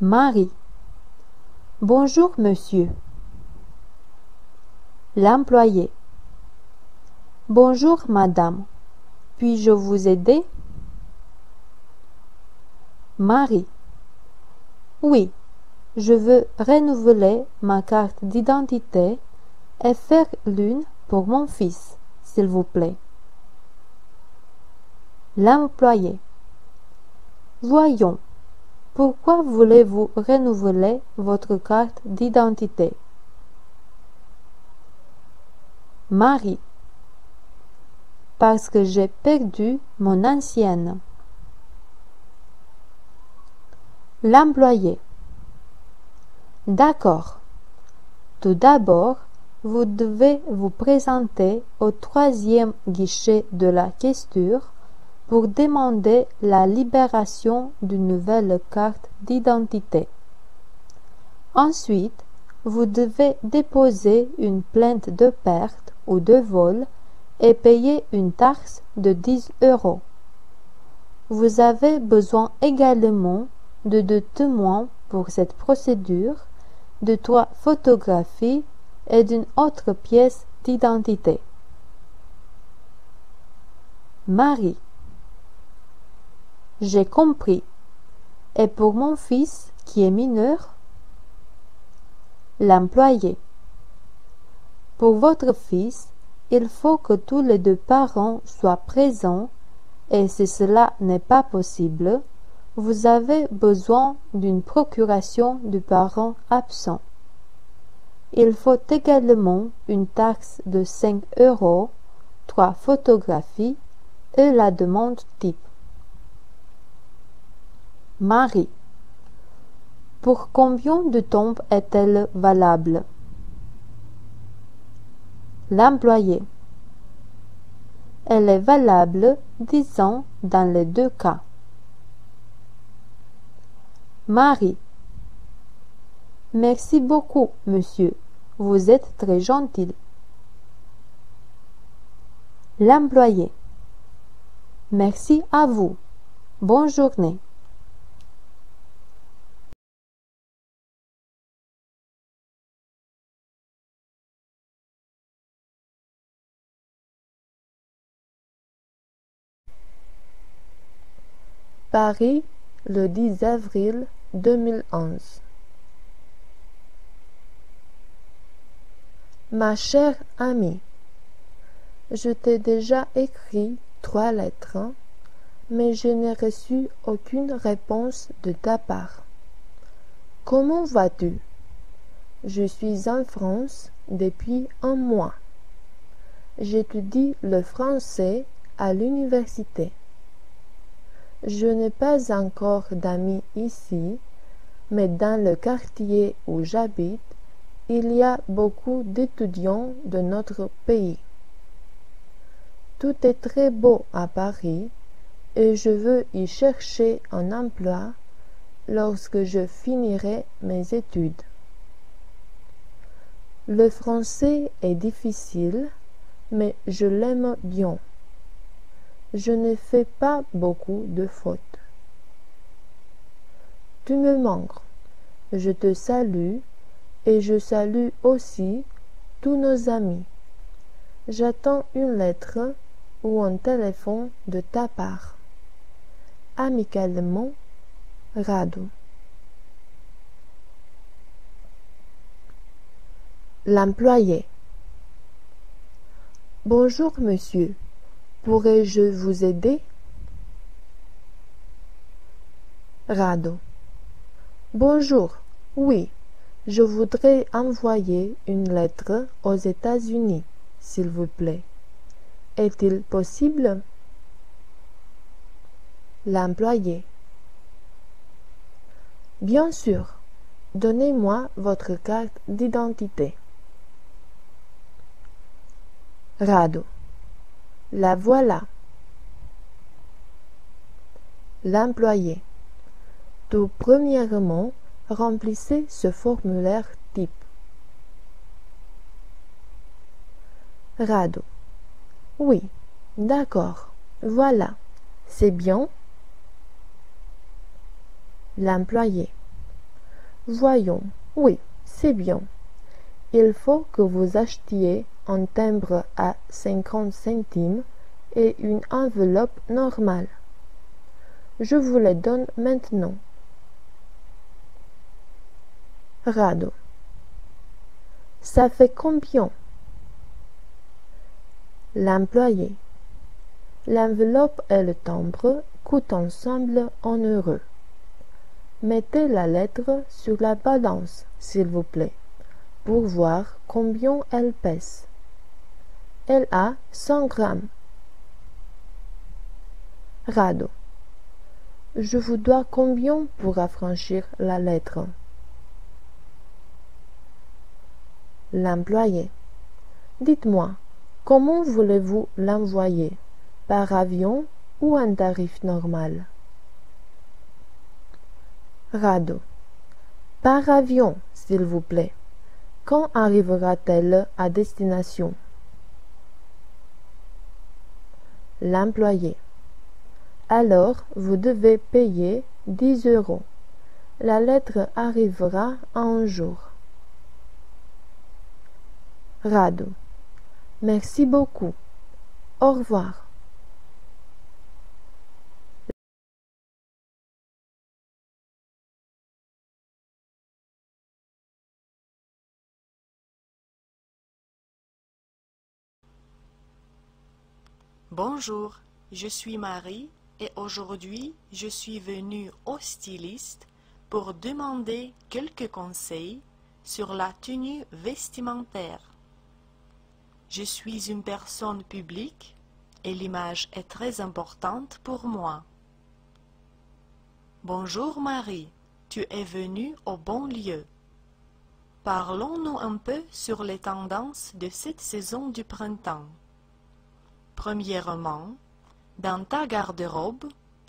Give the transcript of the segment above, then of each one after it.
Marie. Bonjour, monsieur. L'employé. Bonjour, madame. Puis-je vous aider? Marie. Oui, je veux renouveler ma carte d'identité et faire l'une pour mon fils, s'il vous plaît. L'employé. Voyons, pourquoi voulez-vous renouveler votre carte d'identité? Marie. Parce que j'ai perdu mon ancienne. L'employé. D'accord. Tout d'abord, vous devez vous présenter au 3e guichet de la questure pour demander la libération d'une nouvelle carte d'identité. Ensuite, vous devez déposer une plainte de perte ou de vol et payer une taxe de 10 €. Vous avez besoin également de 2 témoins pour cette procédure, de 3 photographies et d'une autre pièce d'identité. Marie. J'ai compris. Et pour mon fils qui est mineur? L'employé. Pour votre fils, il faut que tous les 2 parents soient présents et si cela n'est pas possible, vous avez besoin d'une procuration du parent absent. Il faut également une taxe de 5 €, 3 photographies et la demande type. Marie. Pour combien de temps est-elle valable? L'employé. Elle est valable 10 ans dans les 2 cas. Marie. Merci beaucoup, monsieur. Vous êtes très gentil. L'employé. Merci à vous. Bonne journée. Paris, le 10 avril 2011. Ma chère amie, je t'ai déjà écrit 3 lettres, mais je n'ai reçu aucune réponse de ta part. Comment vas-tu? Je suis en France depuis 1 mois. J'étudie le français à l'université. Je n'ai pas encore d'amis ici, mais dans le quartier où j'habite, il y a beaucoup d'étudiants de notre pays. Tout est très beau à Paris et je veux y chercher un emploi lorsque je finirai mes études. Le français est difficile, mais je l'aime bien. Je ne fais pas beaucoup de fautes. Tu me manques. Je te salue et je salue aussi tous nos amis. J'attends une lettre ou un téléphone de ta part. Amicalement, Rado. L'employé. Bonjour, monsieur. Pourrais-je vous aider? Rado. Bonjour. Oui, je voudrais envoyer une lettre aux États-Unis, s'il vous plaît. Est-il possible? L'employé. Bien sûr. Donnez-moi votre carte d'identité. Rado. La voilà. L'employé. Tout premièrement, remplissez ce formulaire type. Rado. Oui, d'accord. Voilà. C'est bien. L'employé. Voyons, oui, c'est bien. Il faut que vous achetiez un timbre à 50 centimes et une enveloppe normale. Je vous les donne maintenant. Rado. Ça fait combien? L'employé. L'enveloppe et le timbre coûtent ensemble 1 euro. Mettez la lettre sur la balance, s'il vous plaît, pour voir combien elle pèse. Elle a 100 grammes. Rado. Je vous dois combien pour affranchir la lettre? L'employé. Dites-moi, comment voulez-vous l'envoyer? Par avion ou un tarif normal? Rado. Par avion, s'il vous plaît. Quand arrivera-t-elle à destination? L'employé. Alors, vous devez payer 10 euros. La lettre arrivera en un jour. Rado. Merci beaucoup. Au revoir. Bonjour, je suis Marie et aujourd'hui je suis venue au styliste pour demander quelques conseils sur la tenue vestimentaire. Je suis une personne publique et l'image est très importante pour moi. Bonjour Marie, tu es venue au bon lieu. Parlons-nous un peu sur les tendances de cette saison du printemps. Premièrement, dans ta garde-robe,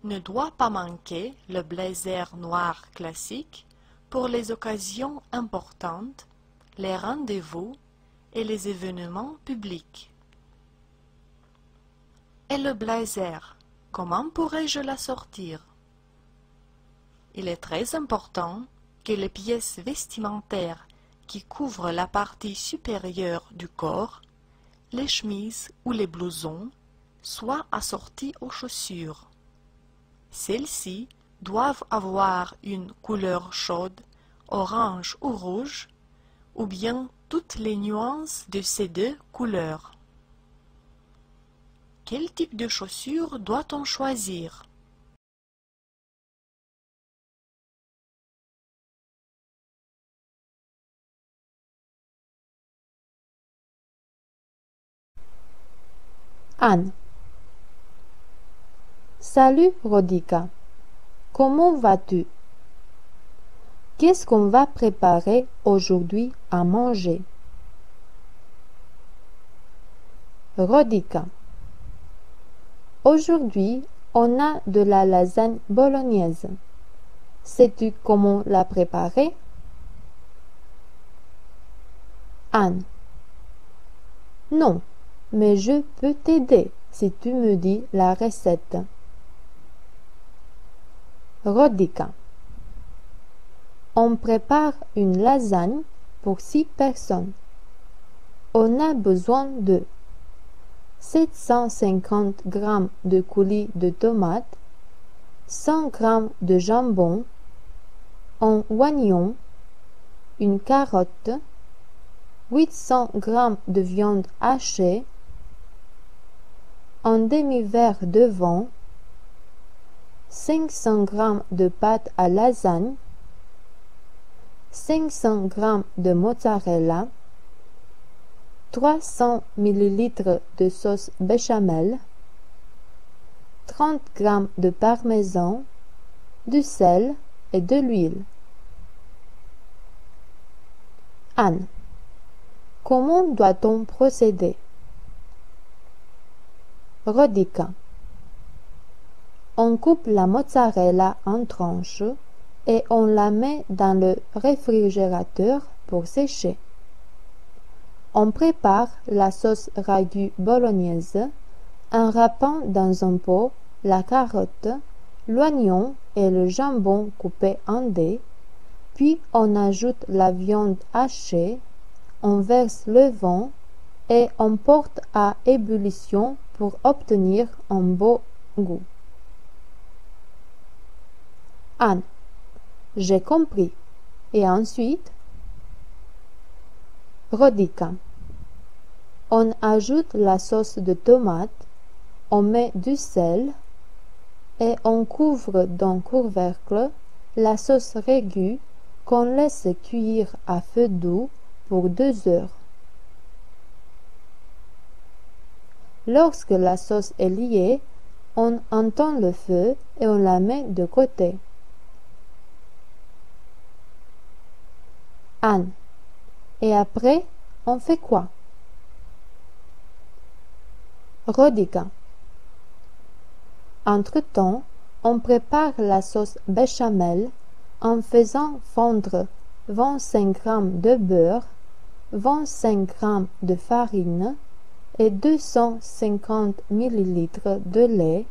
ne doit pas manquer le blazer noir classique pour les occasions importantes, les rendez-vous et les événements publics. Et le blazer, comment pourrais-je l'assortir? Il est très important que les pièces vestimentaires qui couvrent la partie supérieure du corps, les chemises ou les blousons, soient assorties aux chaussures. Celles-ci doivent avoir une couleur chaude, orange ou rouge, ou bien toutes les nuances de ces deux couleurs. Quel type de chaussures doit-on choisir? Anne. Salut Rodica. Comment vas-tu? Qu'est-ce qu'on va préparer aujourd'hui à manger? Rodica. Aujourd'hui, on a de la lasagne bolognaise. Sais-tu comment la préparer? Anne. Non, mais je peux t'aider si tu me dis la recette. Rodica. On prépare une lasagne pour 6 personnes. On a besoin de 750 g de coulis de tomates, 100 g de jambon, un oignon, une carotte, 800 g de viande hachée, un demi-verre de vin, 500 g de pâte à lasagne, 500 g de mozzarella, 300 ml de sauce béchamel, 30 g de parmesan, du sel et de l'huile. Anne. Comment doit-on procéder? Rodica. On coupe la mozzarella en tranches et on la met dans le réfrigérateur pour sécher. On prépare la sauce ragu bolognaise en râpant dans un pot la carotte, l'oignon et le jambon coupé en dés Puis on ajoute la viande hachée, on verse le vin et on porte à ébullition pour obtenir un beau goût. Anne. J'ai compris. Et ensuite? Rodica. On ajoute la sauce de tomate, on met du sel et on couvre d'un couvercle la sauce ragoût qu'on laisse cuire à feu doux pour 2 heures. Lorsque la sauce est liée, on entend le feu et on la met de côté. Anne. Et après, on fait quoi? Rodica. Entre-temps, on prépare la sauce béchamel en faisant fondre 25 g de beurre, 25 g de farine et 250 ml de lait.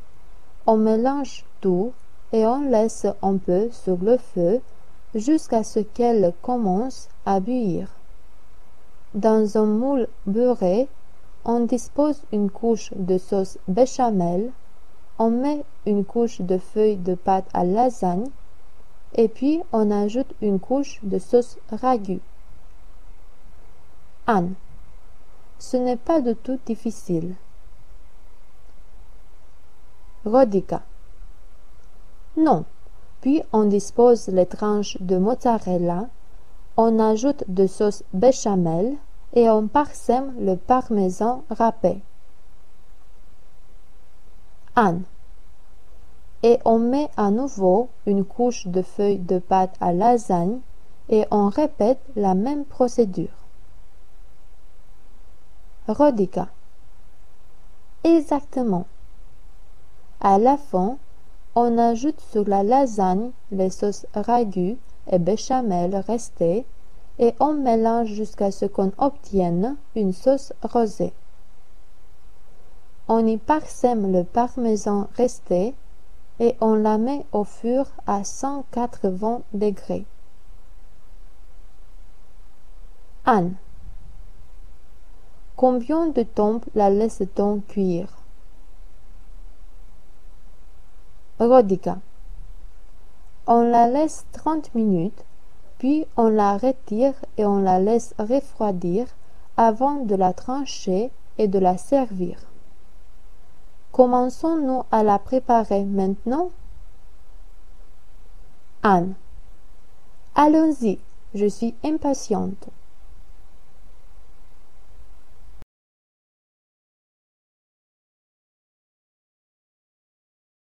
On mélange tout et on laisse un peu sur le feu jusqu'à ce qu'elle commence à bouillir. Dans un moule beurré, on dispose une couche de sauce béchamel, on met une couche de feuilles de pâte à lasagne et puis on ajoute une couche de sauce ragoût. Anne. Ce n'est pas du tout difficile. Rodica. Non. Puis on dispose les tranches de mozzarella, on ajoute de sauce béchamel et on parsème le parmesan râpé. Anne. Et on met à nouveau une couche de feuilles de pâte à lasagne et on répète la même procédure. Rodica. Exactement. À la fin, on ajoute sur la lasagne les sauces ragoût et béchamel restées et on mélange jusqu'à ce qu'on obtienne une sauce rosée. On y parsème le parmesan resté et on la met au four à 180 degrés. Anne. Combien de temps la laisse-t-on cuire? Rodica. On la laisse 30 minutes, puis on la retire et on la laisse refroidir avant de la trancher et de la servir. Commençons-nous à la préparer maintenant? Anne. Allons-y, je suis impatiente.